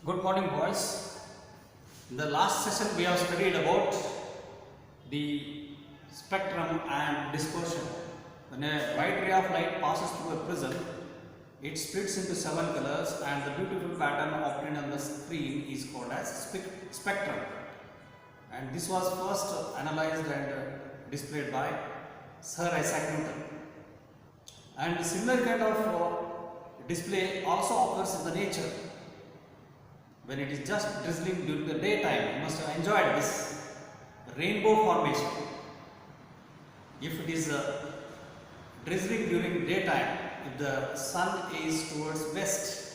Good morning, boys. In the last session, we have studied about the spectrum and dispersion. When a wide ray of light passes through a prism, it splits into 7 colors, and the beautiful pattern obtained on the screen is called as spectrum. And this was first analyzed and displayed by Sir Isaac Newton. And similar kind of display also occurs in the nature. When it is just drizzling during the daytime, you must have enjoyed this rainbow formation. If it is drizzling during daytime, if the sun is towards west,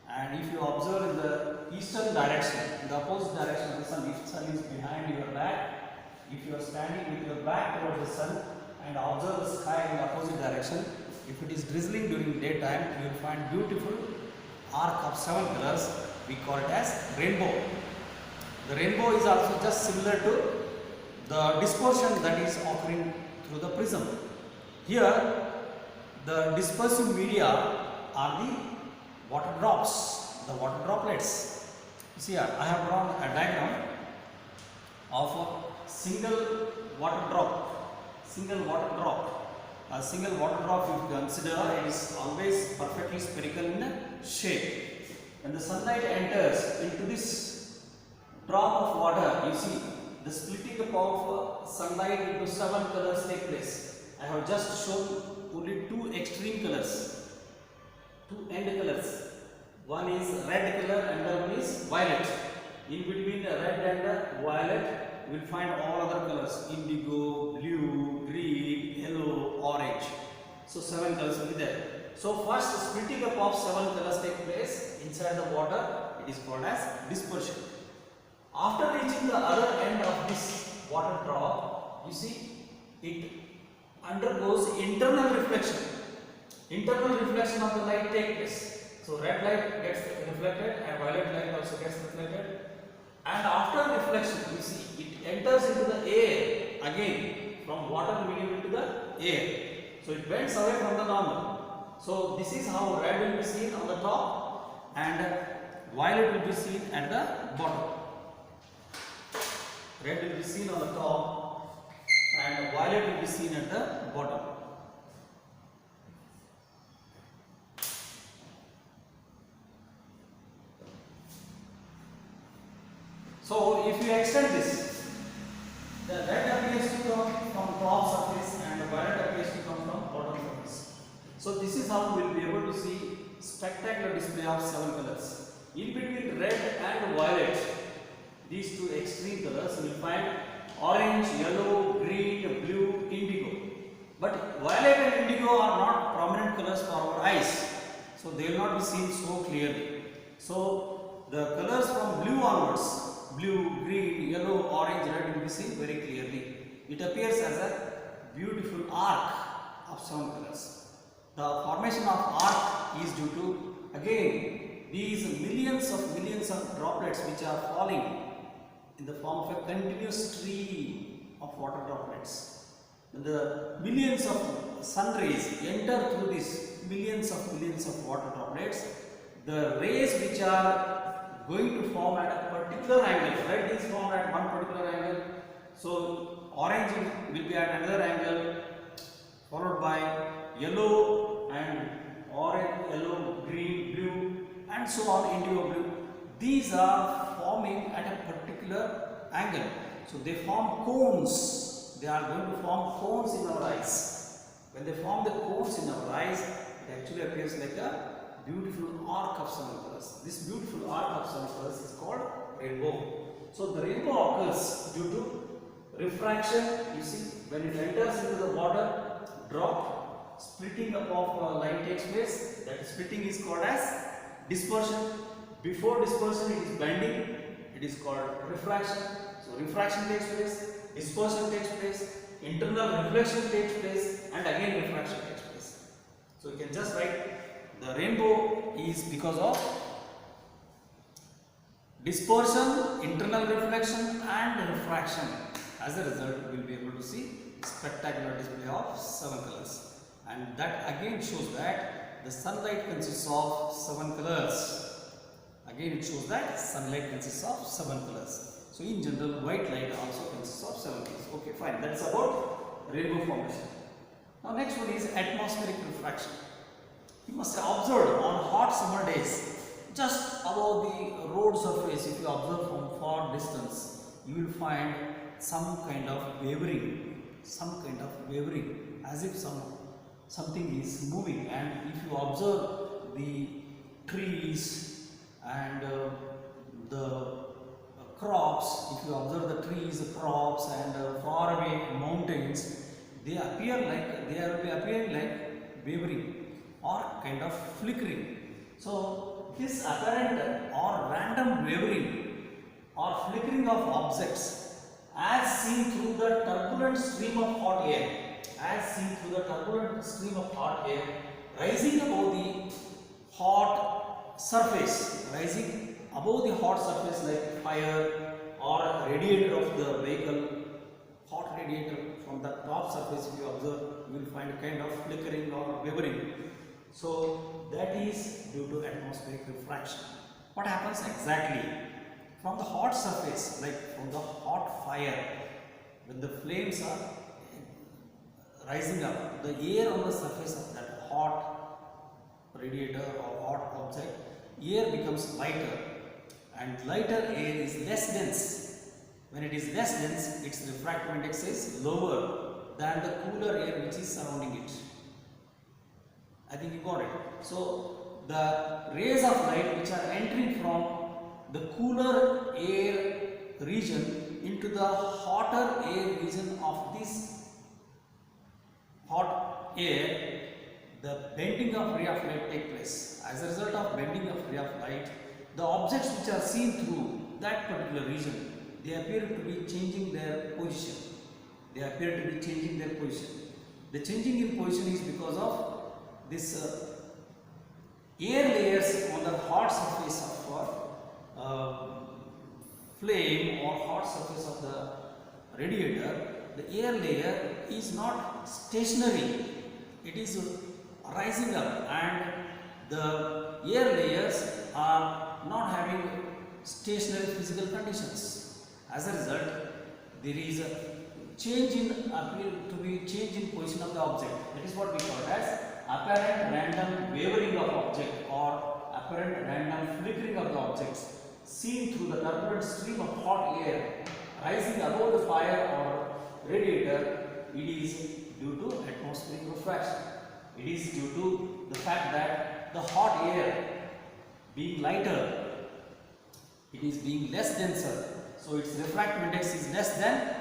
and if you observe in the eastern direction, in the opposite direction of the sun, if the sun is behind your back, if you are standing with your back towards the sun and observe the sky in the opposite direction, if it is drizzling during daytime, you will find beautiful arc of 7 colors. We call it as rainbow. The rainbow is also just similar to the dispersion that is occurring through the prism. Here, the dispersive media are the water drops, the water droplets. See here, I have drawn a diagram of a single water drop. A single water drop, if you consider, is always perfectly spherical in shape. When the sunlight enters into this drop of water, you see the splitting up of sunlight into 7 colors take place. I have just shown only 2 extreme colors, 2 end colors. One is red color and the one is violet. In between the red and violet, you will find all other colors: indigo, blue, green, yellow, orange. So 7 colors will be there. So first splitting up of 7 colors take place inside the water. It is called as dispersion. After reaching the other end of this water drop, you see it undergoes internal reflection. Internal reflection of the light takes place. So red light gets reflected and violet light also gets reflected. And after reflection, you see it enters into the air again, from water medium into the air. So it bends away from the normal. So this is how red will be seen on the top and violet will be seen at the bottom. Red will be seen on the top and violet will be seen at the bottom. So if you extend this, the red appears to come from top surface and the violet appears to come from bottom surface. So this is how we will be able to see spectacular display of 7 colors. In between red and violet, these 2 extreme colors, you will find orange, yellow, green, blue, indigo. But violet and indigo are not prominent colors for our eyes, so they will not be seen so clearly. So the colors from blue onwards, blue, green, yellow, orange, red will be seen very clearly. It appears as a beautiful arc of 7 colors. The formation of arc is due to, again, these millions of droplets which are falling in the form of a continuous stream of water droplets. When the millions of sun rays enter through these millions of water droplets, the rays which are going to form at a particular angle, red is formed at one particular angle, so orange will be at another angle, followed by yellow and orange, yellow, green, blue, and so on, indigo blue. These are forming at a particular angle. So they form cones. They are going to form cones in our eyes. When they form the cones in our eyes, it actually appears like a beautiful arc of 7 colors. This beautiful arc of 7 colors is called rainbow. So the rainbow occurs due to refraction. You see, when it enters into the water drop, splitting up of light takes place. That splitting is called as dispersion. Before dispersion, it is bending. It is called refraction. So refraction takes place, dispersion takes place, internal reflection takes place, and again refraction takes place. So you can just write the rainbow is because of dispersion, internal reflection, and refraction. As a result, we will be able to see spectacular display of 7 colors. And that again shows that the sunlight consists of 7 colors. Again it shows that sunlight consists of 7 colors. So in general white light also consists of 7 colors. Okay, fine. That's about rainbow formation. Now next one is atmospheric refraction. You must have observed on hot summer days, just above the road surface, if you observe from far distance, you will find some kind of wavering, as if something is moving. And if you observe the trees and the crops, if you observe the trees, the crops, and far away mountains, they will be appearing like wavering or kind of flickering. So this apparent or random wavering or flickering of objects as seen through the turbulent stream of hot air, rising above the hot surface, like fire or radiator of the vehicle, hot radiator from the top surface. If you observe, you will find a kind of flickering or wavering. So that is due to atmospheric refraction. What happens exactly? From the hot surface, like from the hot fire, when the flames are rising up, the air on the surface of that hot radiator or hot object, air becomes lighter, and lighter air is less dense. When it is less dense, its refractive index is lower than the cooler air which is surrounding it. I think you got it. So the rays of light which are entering from the cooler air region into the hotter air region of this hot air, the bending of ray of light take place. As a result of bending of ray of light, the objects which are seen through that particular region, they appear to be changing their position. The changing in position is because of this air layers on the hot surface of flame or hot surface of the radiator. The air layer is not stationary, it is rising up, and the air layers are not having stationary physical conditions. As a result, there is a change in position of the object. That is what we call it as apparent random wavering of object or apparent random flickering of the objects seen through the turbulent stream of hot air rising above the fire or radiator. It is due to atmospheric refraction. It is due to the fact that the hot air being lighter, it is being less denser, so its refractive index is less than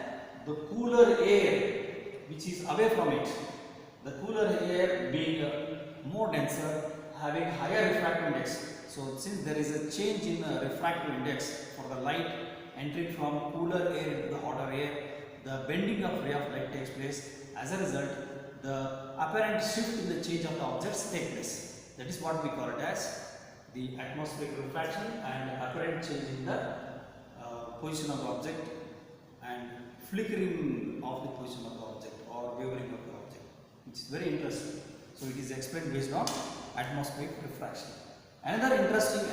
the cooler air which is away from it. The cooler air being more denser, having higher refractive index. So since there is a change in refractive index for the light entering from cooler air into the hotter air, the bending of ray of light takes place. As a result, the apparent shift in the change of the objects take place. That is what we call it as the atmospheric refraction and apparent change in the position of the object and flickering of the position of the object or wavering of the object, which is very interesting. So it is explained based on atmospheric refraction. Another interesting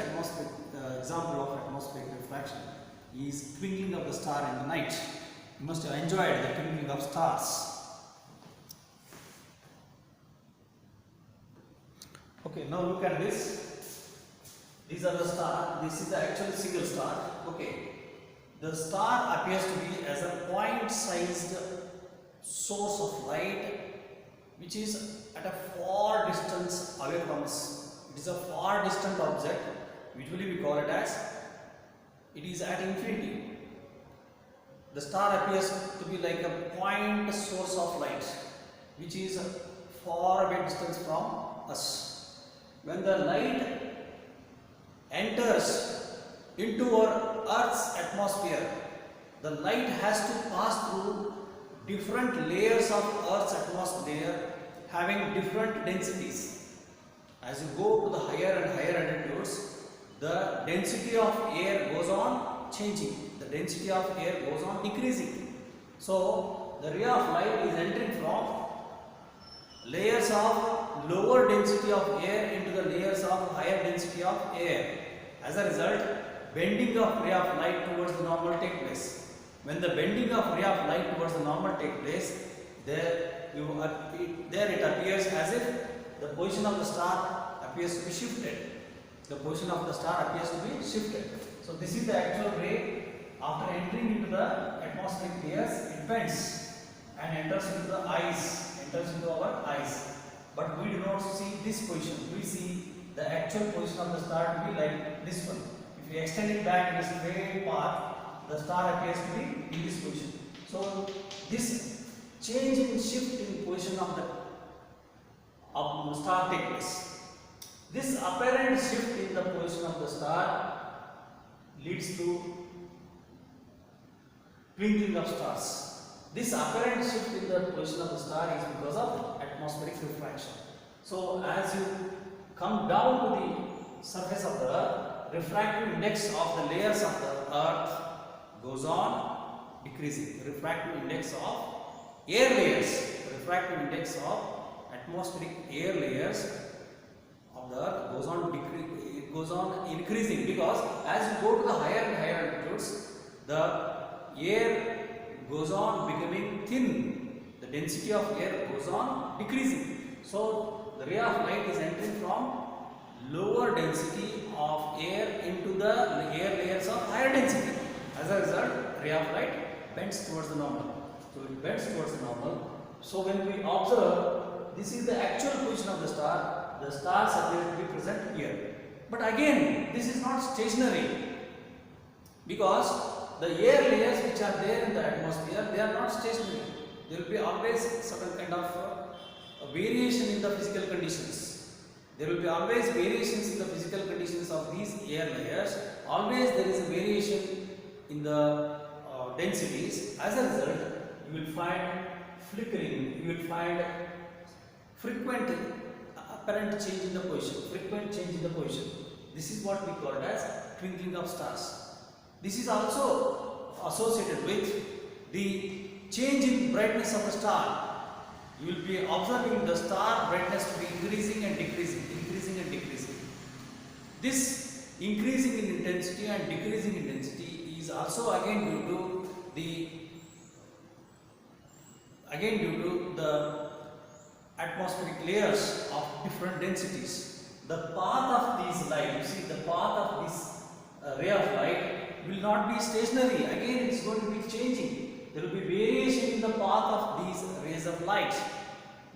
example of atmospheric refraction is twinkling of the star in the night. You must have enjoyed the twinkling of stars. Okay, now look at this. These are the stars. This is the actual single star. Okay, the star appears to be as a point-sized source of light, which is at a far distance away from us. It is a far distant object. Usually we call it as it is at infinity. The star appears to be like a point source of light, which is far away distance from us. When the light enters into our Earth's atmosphere, the light has to pass through different layers of Earth's atmosphere having different densities. As you go to the higher and higher altitudes, the density of air goes on changing. The density of air goes on decreasing. So the ray of light is entering from layers of lower density of air into the layers of higher density of air. As a result, bending of ray of light towards the normal take place. When the bending of ray of light towards the normal take place, there it appears as if the position of the star appears to be shifted. The position of the star appears to be shifted. So this is the actual ray. After entering into the atmospheric layers, it bends and enters into the eyes, enters into our eyes. But we do not see this position. We see the actual position of the star to be like this one. If we extend it back in a straight path, the star appears to be in this position. So this change in shift in position of the star takes place. This apparent shift in the position of the star leads to twinkling of stars. This apparent shift in the position of the star is because of atmospheric refraction. So as you come down to the surface of the earth, refractive index of the layers of the earth goes on decreasing. Refractive index of air layers, refractive index of atmospheric air layers of the earth goes on it goes on increasing, because as you go to the higher and higher altitudes, the air goes on becoming thin. The density of air goes on decreasing. So the ray of light is entering from lower density of air into the air layers of higher density. As a result, ray of light bends towards the normal. So it bends towards the normal. So when we observe, this is the actual position of the star. The stars appear to be present here. But again, this is not stationary, because the air layers which are there in the atmosphere, they are not stationary. There will be always certain kind of variation in the physical conditions. There will be always variations in the physical conditions of these air layers. Always there is a variation in the densities. As a result, you will find flickering, you will find frequent apparent change in the position, frequent change in the position. This is what we call it as twinkling of stars. This is also associated with the change in brightness of the star. You will be observing the star brightness to be increasing and decreasing, increasing and decreasing. This increasing in intensity and decreasing in intensity is also again due to the atmospheric layers of different densities. The path of these light, you see, the path of this ray of light will not be stationary. Again, it is going to be changing. There will be variation in the path of these rays of light.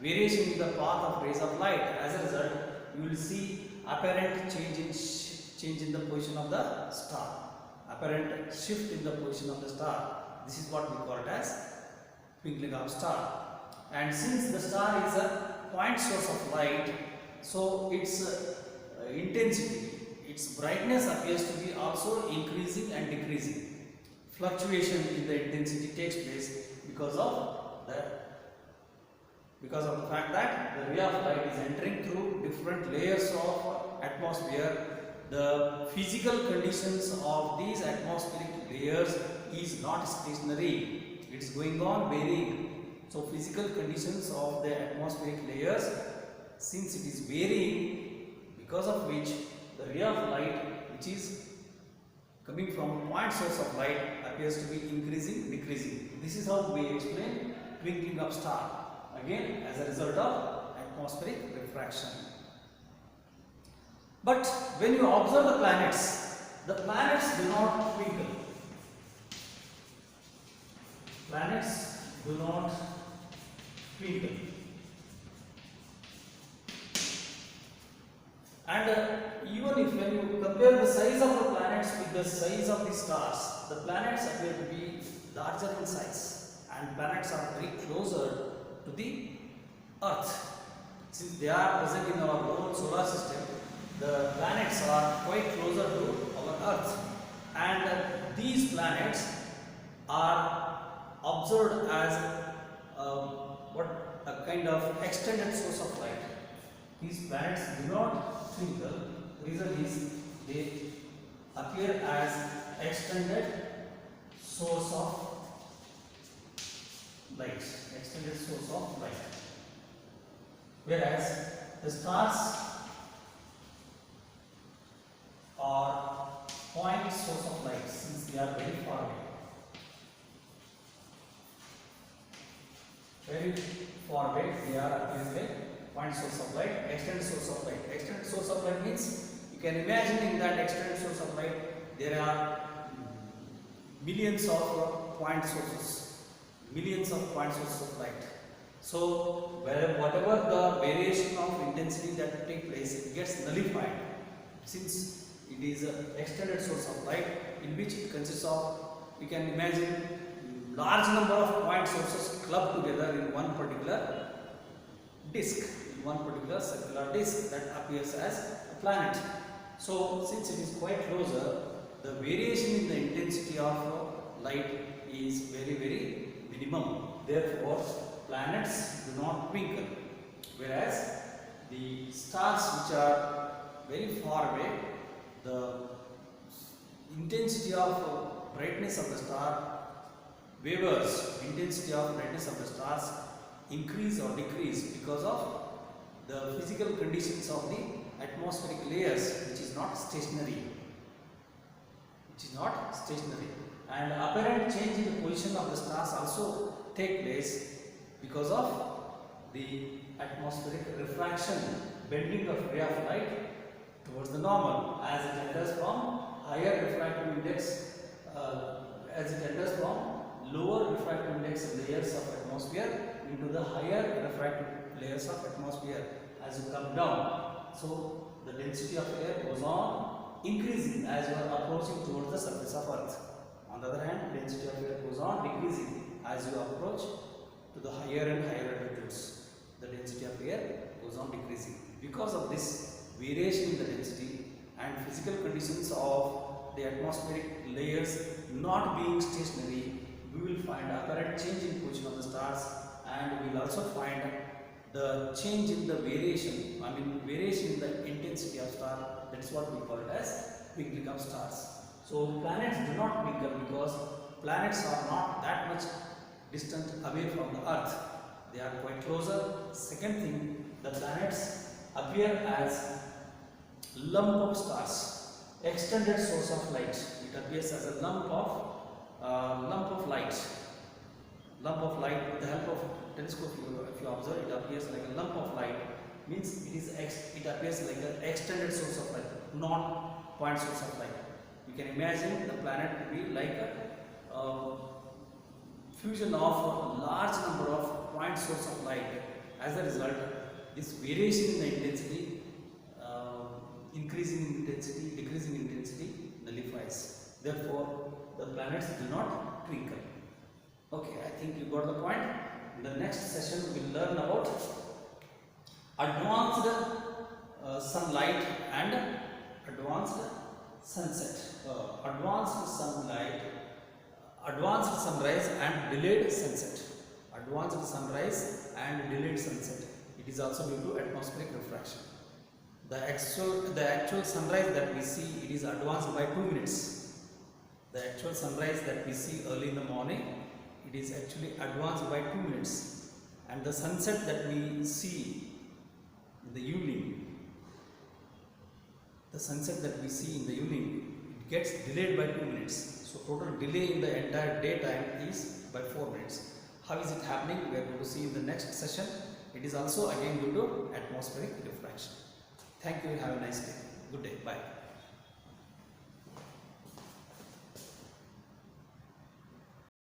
Variation in the path of rays of light. As a result, you will see apparent change in the position of the star. Apparent shift in the position of the star. This is what we call it as twinkling of star. And since the star is a point source of light, so its intensity, its brightness appears to be also increasing and decreasing. Fluctuation in the intensity takes place because of the fact that the ray of light is entering through different layers of atmosphere. The physical conditions of these atmospheric layers is not stationary. It is going on varying. So physical conditions of the atmospheric layers, since it is varying, because of which the ray of light which is coming from a point source of light appears to be increasing, decreasing. This is how we explain twinkling of star, again as a result of atmospheric refraction. But when you observe the planets do not twinkle. Planets do not twinkle. And even if when you compare the size of the planets with the size of the stars, the planets appear to be larger in size, and planets are very closer to the Earth. Since they are present in our own solar system, the planets are quite closer to our Earth, and these planets are observed as a kind of extended source of light. These planets do not twinkle. The reason is they appear as extended source of light. Extended source of light. Whereas the stars are point source of light, since they are very far away. Very far away, they are appearing a point source of light, extended source of light. Extended source of light means you can imagine in that extended source of light there are millions of point sources, millions of point sources of light. So whatever the variation of intensity that take place, it gets nullified, since it is an extended source of light in which it consists of, you can imagine, large number of point sources clubbed together in one particular disk, in one particular circular disk that appears as a planet. So since it is quite closer, the variation in the intensity of light is very minimum. Therefore, planets do not twinkle, whereas the stars which are very far away, the intensity of brightness of the star wavers, intensity of brightness of the stars increase or decrease because of the physical conditions of the atmospheric layers, which is not stationary. And apparent change in the position of the stars also take place because of the atmospheric refraction, bending of ray of light towards the normal, as it enters from higher refractive index, as it enters from lower refractive index layers of atmosphere into the higher refractive layers of atmosphere as you come down. So the density of air goes on increasing as you are approaching towards the surface of earth. On the other hand, density of air goes on decreasing as you approach to the higher and higher altitudes. The density of air goes on decreasing. Because of this variation in the density and physical conditions of the atmospheric layers not being stationary, we will find apparent change in position of the stars, and we will also find the change in the variation, variation in the intensity of star. That is what we call it as twinkling of stars. So planets do not twinkle because planets are not that much distant away from the earth. They are quite closer. Second thing, the planets appear as lump of stars, extended source of light. It appears as a lump of light. Lump of light with the help of telescope, if you observe, it appears like a lump of light. Means it appears like an extended source of light, not point source of light. You can imagine the planet to be like a fusion of a large number of point source of light. As a result, this variation in the intensity, increasing in intensity, decreasing in intensity, nullifies. Therefore, the planets do not twinkle. Okay, I think you got the point. In the next session, we will learn about advanced sunlight and advanced sunset. Advanced sunlight, advanced sunrise and delayed sunset. Advanced sunrise and delayed sunset. It is also due to atmospheric refraction. The actual sunrise that we see, it is advanced by 2 minutes. The actual sunrise that we see early in the morning, it is actually advanced by 2 minutes. And the sunset that we see in the evening, the sunset that we see in the evening, it gets delayed by 2 minutes. So total delay in the entire daytime is by 4 minutes. How is it happening? We are going to see in the next session. It is also again due to atmospheric refraction. Thank you. Have a nice day. Good day. Bye.